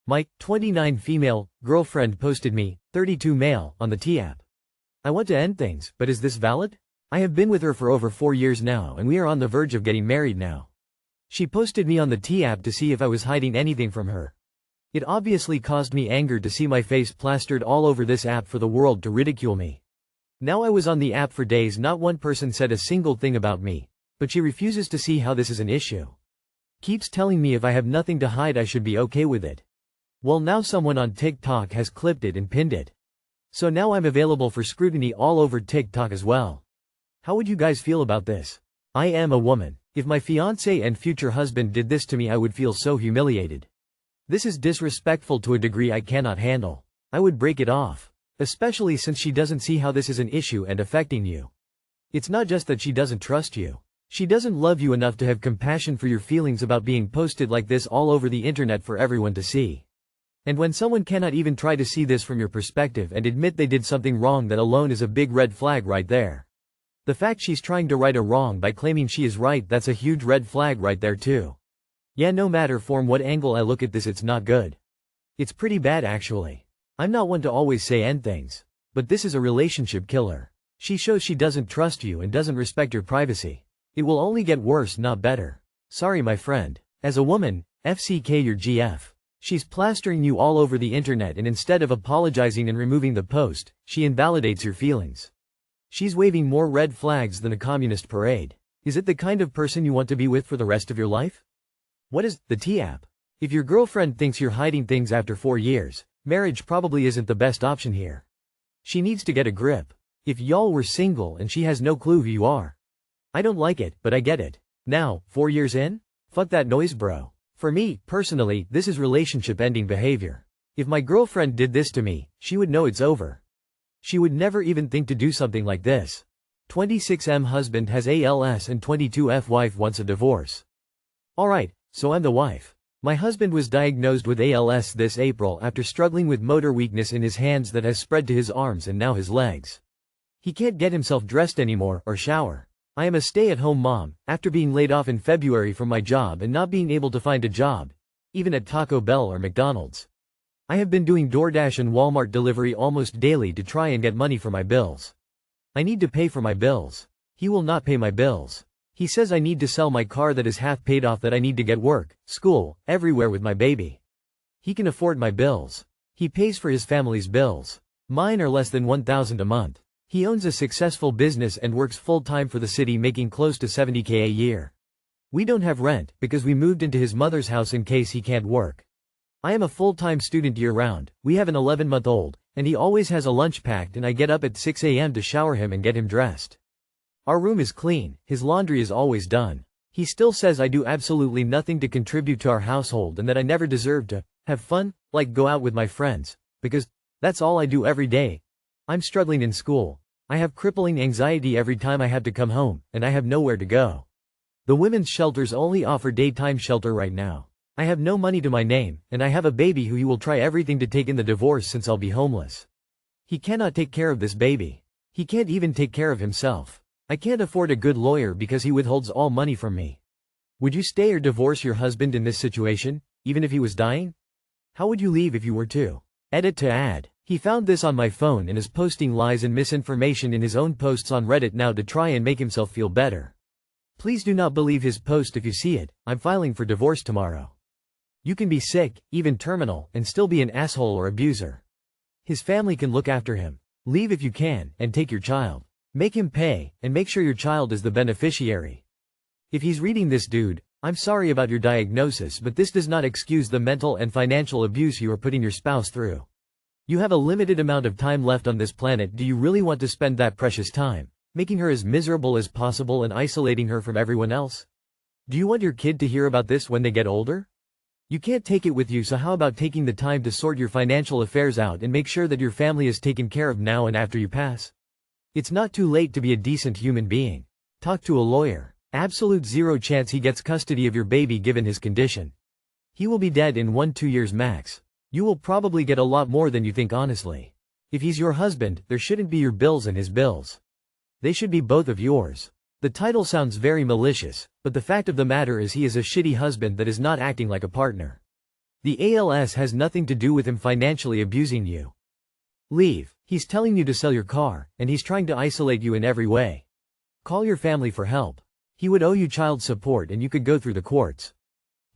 My 29 female girlfriend posted me 32 male on the T app. I want to end things, but is this valid? I have been with her for over 4 years now and we are on the verge of getting married now. She posted me on the T app to see if I was hiding anything from her. It obviously caused me anger to see my face plastered all over this app for the world to ridicule me. Now I was on the app for days, not one person said a single thing about me, but she refuses to see how this is an issue. Keeps telling me if I have nothing to hide I should be okay with it. Well, now someone on TikTok has clipped it and pinned it. So now I'm available for scrutiny all over TikTok as well. How would you guys feel about this? I am a woman. If my fiancé and future husband did this to me I would feel so humiliated. This is disrespectful to a degree I cannot handle. I would break it off. Especially since she doesn't see how this is an issue and affecting you. It's not just that she doesn't trust you. She doesn't love you enough to have compassion for your feelings about being posted like this all over the internet for everyone to see. And when someone cannot even try to see this from your perspective and admit they did something wrong, that alone is a big red flag right there. The fact she's trying to right a wrong by claiming she is right, that's a huge red flag right there too. Yeah, no matter from what angle I look at this, it's not good. It's pretty bad actually. I'm not one to always say end things, but this is a relationship killer. She shows she doesn't trust you and doesn't respect your privacy. It will only get worse, not better. Sorry my friend. As a woman, FCK your GF. She's plastering you all over the internet and instead of apologizing and removing the post, she invalidates your feelings. She's waving more red flags than a communist parade. Is it the kind of person you want to be with for the rest of your life? What is the T app? If your girlfriend thinks you're hiding things after 4 years, marriage probably isn't the best option here. She needs to get a grip. If y'all were single and she has no clue who you are. I don't like it, but I get it. Now, 4 years in? Fuck that noise, bro. For me, personally, this is relationship ending behavior. If my girlfriend did this to me, she would know it's over. She would never even think to do something like this. 26M husband has ALS and 22F wife wants a divorce. Alright, so I'm the wife. My husband was diagnosed with ALS this April after struggling with motor weakness in his hands that has spread to his arms and now his legs. He can't get himself dressed anymore or shower. I am a stay-at-home mom, after being laid off in February from my job and not being able to find a job, even at Taco Bell or McDonald's. I have been doing DoorDash and Walmart delivery almost daily to try and get money for my bills. I need to pay for my bills. He will not pay my bills. He says I need to sell my car that is half paid off, that I need to get work, school, everywhere with my baby. He can afford my bills. He pays for his family's bills. Mine are less than $1,000 a month. He owns a successful business and works full-time for the city, making close to $70K a year. We don't have rent because we moved into his mother's house in case he can't work. I am a full-time student year-round. We have an 11-month-old, and he always has a lunch packed and I get up at 6 a.m. to shower him and get him dressed. Our room is clean, his laundry is always done. He still says I do absolutely nothing to contribute to our household and that I never deserve to have fun, like go out with my friends, because that's all I do every day. I'm struggling in school. I have crippling anxiety every time I have to come home, and I have nowhere to go. The women's shelters only offer daytime shelter right now. I have no money to my name, and I have a baby who he will try everything to take in the divorce since I'll be homeless. He cannot take care of this baby. He can't even take care of himself. I can't afford a good lawyer because he withholds all money from me. Would you stay or divorce your husband in this situation, even if he was dying? How would you leave if you were to? Edit to add. He found this on my phone and is posting lies and misinformation in his own posts on Reddit now to try and make himself feel better. Please do not believe his post if you see it. I'm filing for divorce tomorrow. You can be sick, even terminal, and still be an asshole or abuser. His family can look after him. Leave if you can, and take your child. Make him pay, and make sure your child is the beneficiary. If he's reading this, dude, I'm sorry about your diagnosis, but this does not excuse the mental and financial abuse you are putting your spouse through. You have a limited amount of time left on this planet. Do you really want to spend that precious time making her as miserable as possible and isolating her from everyone else? Do you want your kid to hear about this when they get older? You can't take it with you, so how about taking the time to sort your financial affairs out and make sure that your family is taken care of now and after you pass? It's not too late to be a decent human being. Talk to a lawyer. Absolute zero chance he gets custody of your baby given his condition. He will be dead in 1-2 years max. You will probably get a lot more than you think, honestly. If he's your husband, there shouldn't be your bills and his bills. They should be both of yours. The title sounds very malicious, but the fact of the matter is he is a shitty husband that is not acting like a partner. The ALS has nothing to do with him financially abusing you. Leave. He's telling you to sell your car, and he's trying to isolate you in every way. Call your family for help. He would owe you child support and you could go through the courts.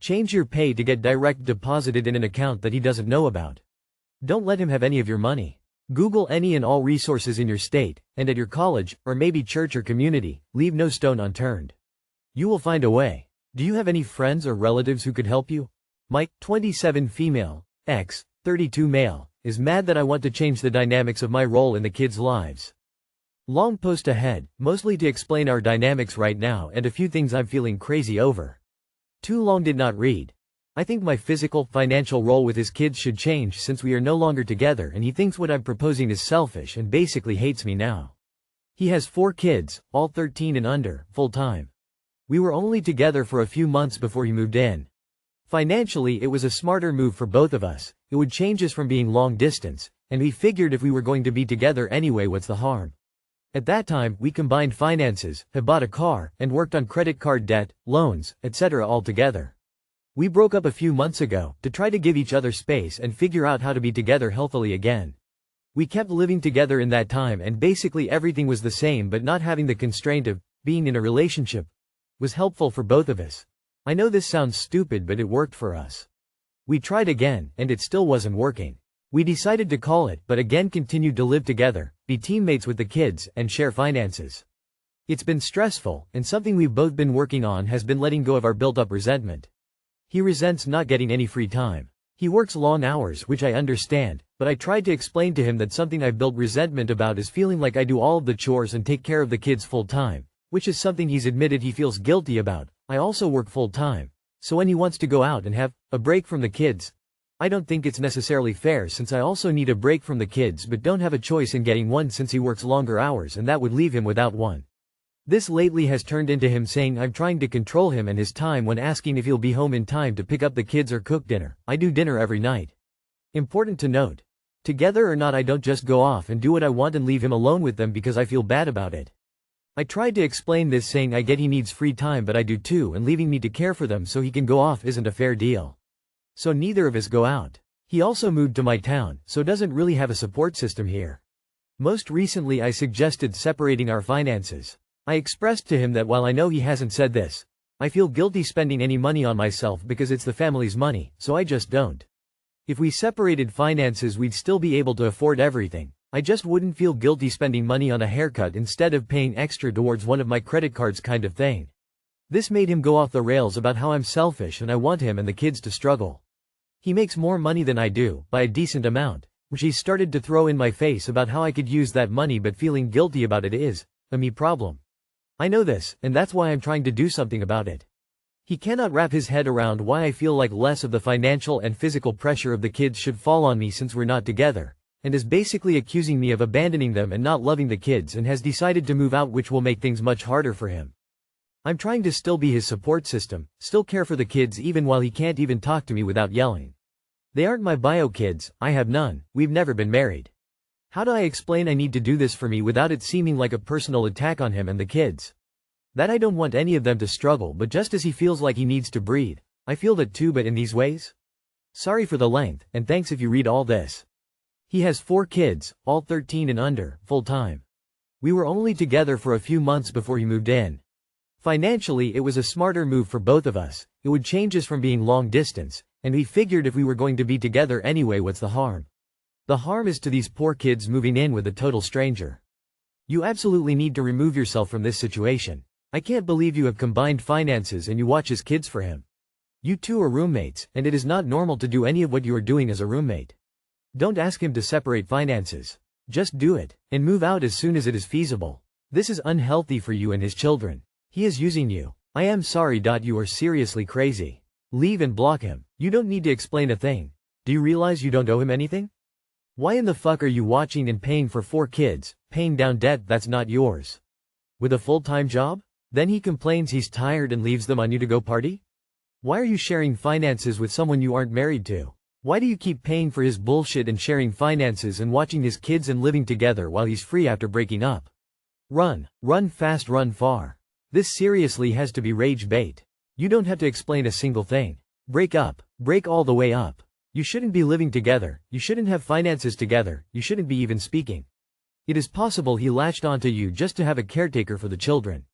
Change your pay to get direct deposited in an account that he doesn't know about. Don't let him have any of your money. Google any and all resources in your state, and at your college, or maybe church or community, leave no stone unturned. You will find a way. Do you have any friends or relatives who could help you? Mike, 27 female, X, 32 male, is mad that I want to change the dynamics of my role in the kids' lives. Long post ahead, mostly to explain our dynamics right now and a few things I'm feeling crazy over. Too long did not read. I think my physical, financial role with his kids should change since we are no longer together and he thinks what I'm proposing is selfish and basically hates me now. He has 4 kids, all 13 and under, full-time. We were only together for a few months before he moved in. Financially, it was a smarter move for both of us. It would change us from being long distance, and we figured if we were going to be together anyway, what's the harm? At that time, we combined finances, had bought a car, and worked on credit card debt, loans, etc. all together. We broke up a few months ago, to try to give each other space and figure out how to be together healthily again. We kept living together in that time and basically everything was the same, but not having the constraint of being in a relationship was helpful for both of us. I know this sounds stupid, but it worked for us. We tried again, and it still wasn't working. We decided to call it, but again continued to live together, be teammates with the kids, and share finances. It's been stressful, and something we've both been working on has been letting go of our built-up resentment. He resents not getting any free time. He works long hours, which I understand, but I tried to explain to him that something I've built resentment about is feeling like I do all of the chores and take care of the kids full-time, which is something he's admitted he feels guilty about. I also work full-time, so when he wants to go out and have a break from the kids, I don't think it's necessarily fair since I also need a break from the kids but don't have a choice in getting one since he works longer hours and that would leave him without one. This lately has turned into him saying I'm trying to control him and his time when asking if he'll be home in time to pick up the kids or cook dinner. I do dinner every night. Important to note. Together or not, I don't just go off and do what I want and leave him alone with them because I feel bad about it. I tried to explain this saying I get he needs free time but I do too, and leaving me to care for them so he can go off isn't a fair deal. So neither of us go out. He also moved to my town, so doesn't really have a support system here. Most recently I suggested separating our finances. I expressed to him that while I know he hasn't said this, I feel guilty spending any money on myself because it's the family's money, so I just don't. If we separated finances we'd still be able to afford everything. I just wouldn't feel guilty spending money on a haircut instead of paying extra towards one of my credit cards kind of thing. This made him go off the rails about how I'm selfish and I want him and the kids to struggle. He makes more money than I do, by a decent amount, which he started to throw in my face about how I could use that money but feeling guilty about it is a me problem. I know this, and that's why I'm trying to do something about it. He cannot wrap his head around why I feel like less of the financial and physical pressure of the kids should fall on me since we're not together, and is basically accusing me of abandoning them and not loving the kids and has decided to move out, which will make things much harder for him. I'm trying to still be his support system, still care for the kids even while he can't even talk to me without yelling. They aren't my bio kids, I have none, we've never been married. How do I explain I need to do this for me without it seeming like a personal attack on him and the kids? That I don't want any of them to struggle, but just as he feels like he needs to breathe, I feel that too, but in these ways? Sorry for the length, and thanks if you read all this. He has 4 kids, all 13 and under, full-time. We were only together for a few months before he moved in. Financially, it was a smarter move for both of us. It would change us from being long distance, and we figured if we were going to be together anyway, what's the harm? The harm is to these poor kids moving in with a total stranger. You absolutely need to remove yourself from this situation. I can't believe you have combined finances and you watch his kids for him. You two are roommates, and it is not normal to do any of what you are doing as a roommate. Don't ask him to separate finances. Just do it, and move out as soon as it is feasible. This is unhealthy for you and his children. He is using you. I am sorry. You are seriously crazy. Leave and block him. You don't need to explain a thing. Do you realize you don't owe him anything? Why in the fuck are you watching and paying for 4 kids, paying down debt that's not yours? With a full-time job? Then he complains he's tired and leaves them on you to go party? Why are you sharing finances with someone you aren't married to? Why do you keep paying for his bullshit and sharing finances and watching his kids and living together while he's free after breaking up? Run. Run fast, run far. This seriously has to be rage bait. You don't have to explain a single thing. Break up. Break all the way up. You shouldn't be living together, you shouldn't have finances together, you shouldn't be even speaking. It is possible he latched onto you just to have a caretaker for the children.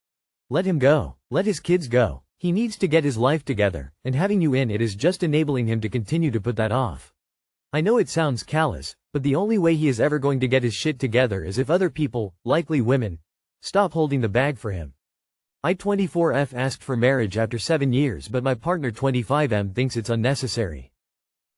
Let him go. Let his kids go. He needs to get his life together, and having you in it is just enabling him to continue to put that off. I know it sounds callous, but the only way he is ever going to get his shit together is if other people, likely women, stop holding the bag for him. I 24F asked for marriage after 7 years, but my partner 25M thinks it's unnecessary.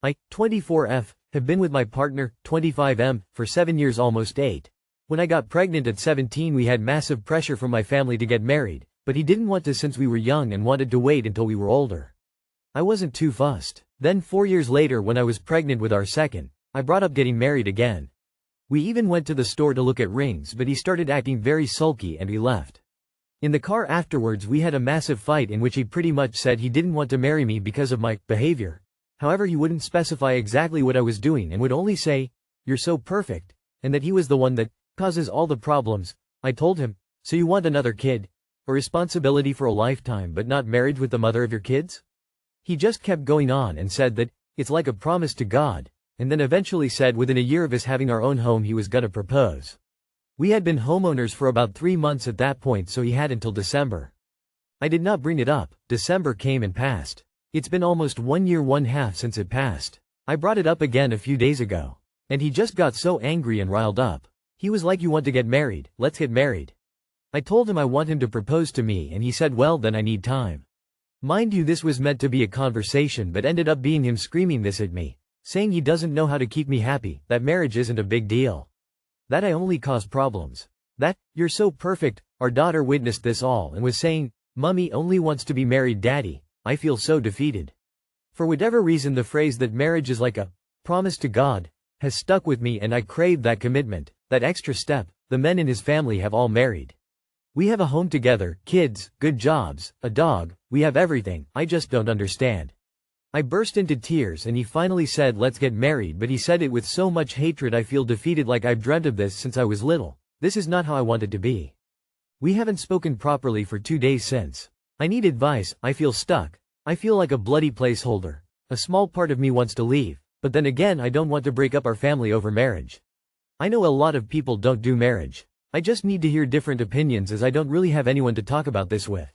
I 24F have been with my partner 25M for 7 years, almost 8. When I got pregnant at 17, we had massive pressure from my family to get married, but he didn't want to since we were young and wanted to wait until we were older. I wasn't too fussed. Then 4 years later, when I was pregnant with our second, I brought up getting married again. We even went to the store to look at rings, but he started acting very sulky and we left. In the car afterwards we had a massive fight in which he pretty much said he didn't want to marry me because of my behavior. However, he wouldn't specify exactly what I was doing and would only say, "You're so perfect," and that he was the one that causes all the problems. I told him, "So you want another kid? A responsibility for a lifetime but not marriage with the mother of your kids?" He just kept going on and said that it's like a promise to God, and then eventually said within a year of us having our own home he was gonna propose. We had been homeowners for about 3 months at that point, so he had until December. I did not bring it up. December came and passed. It's been almost 1 year 1/2 since it passed. I brought it up again a few days ago. And he just got so angry and riled up. He was like, "You want to get married? Let's get married." I told him I want him to propose to me and he said, "Well, then I need time." Mind you, this was meant to be a conversation but ended up being him screaming this at me, saying he doesn't know how to keep me happy, that marriage isn't a big deal, that I only cause problems, that, "You're so perfect." Our daughter witnessed this all and was saying, "Mummy only wants to be married, Daddy." I feel so defeated. For whatever reason, the phrase that marriage is like a promise to God has stuck with me, and I crave that commitment, that extra step. The men in his family have all married. We have a home together, kids, good jobs, a dog, we have everything. I just don't understand. I burst into tears and he finally said, "Let's get married," but he said it with so much hatred. I feel defeated, like I've dreamt of this since I was little. This is not how I wanted to be. We haven't spoken properly for 2 days since. I need advice. I feel stuck. I feel like a bloody placeholder. A small part of me wants to leave, but then again I don't want to break up our family over marriage. I know a lot of people don't do marriage. I just need to hear different opinions as I don't really have anyone to talk about this with.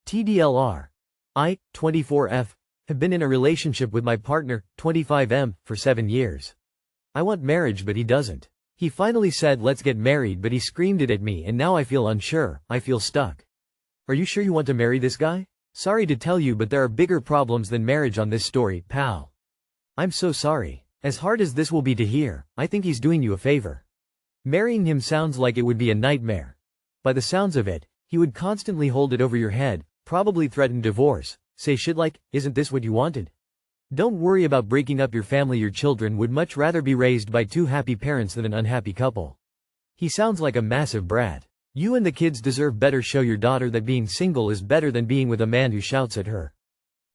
TDLR. I, 24F, have been in a relationship with my partner, 25M, for 7 years. I want marriage but he doesn't. He finally said let's get married, but he screamed it at me and now I feel unsure. I feel stuck. Are you sure you want to marry this guy? Sorry to tell you, but there are bigger problems than marriage on this story, pal. I'm so sorry. As hard as this will be to hear, I think he's doing you a favor. Marrying him sounds like it would be a nightmare. By the sounds of it, he would constantly hold it over your head, probably threaten divorce, say shit like, "Isn't this what you wanted?" Don't worry about breaking up your family. Your children would much rather be raised by 2 happy parents than an unhappy couple. He sounds like a massive brat. You and the kids deserve better. Show your daughter that being single is better than being with a man who shouts at her.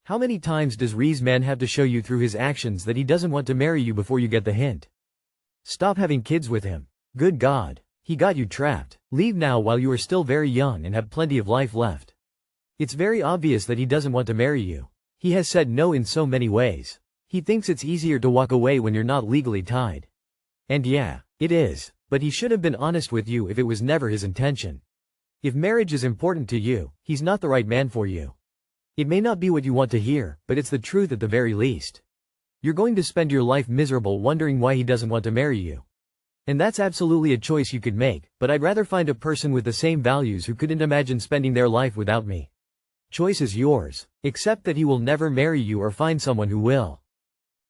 How many times does Ree's man have to show you through his actions that he doesn't want to marry you before you get the hint? Stop having kids with him. Good God. He got you trapped. Leave now while you are still very young and have plenty of life left. It's very obvious that he doesn't want to marry you. He has said no in so many ways. He thinks it's easier to walk away when you're not legally tied. And yeah, it is. But he should have been honest with you if it was never his intention. If marriage is important to you, he's not the right man for you. It may not be what you want to hear, but it's the truth at the very least. You're going to spend your life miserable wondering why he doesn't want to marry you. And that's absolutely a choice you could make, but I'd rather find a person with the same values who couldn't imagine spending their life without me. Choice is yours. Accept that he will never marry you or find someone who will.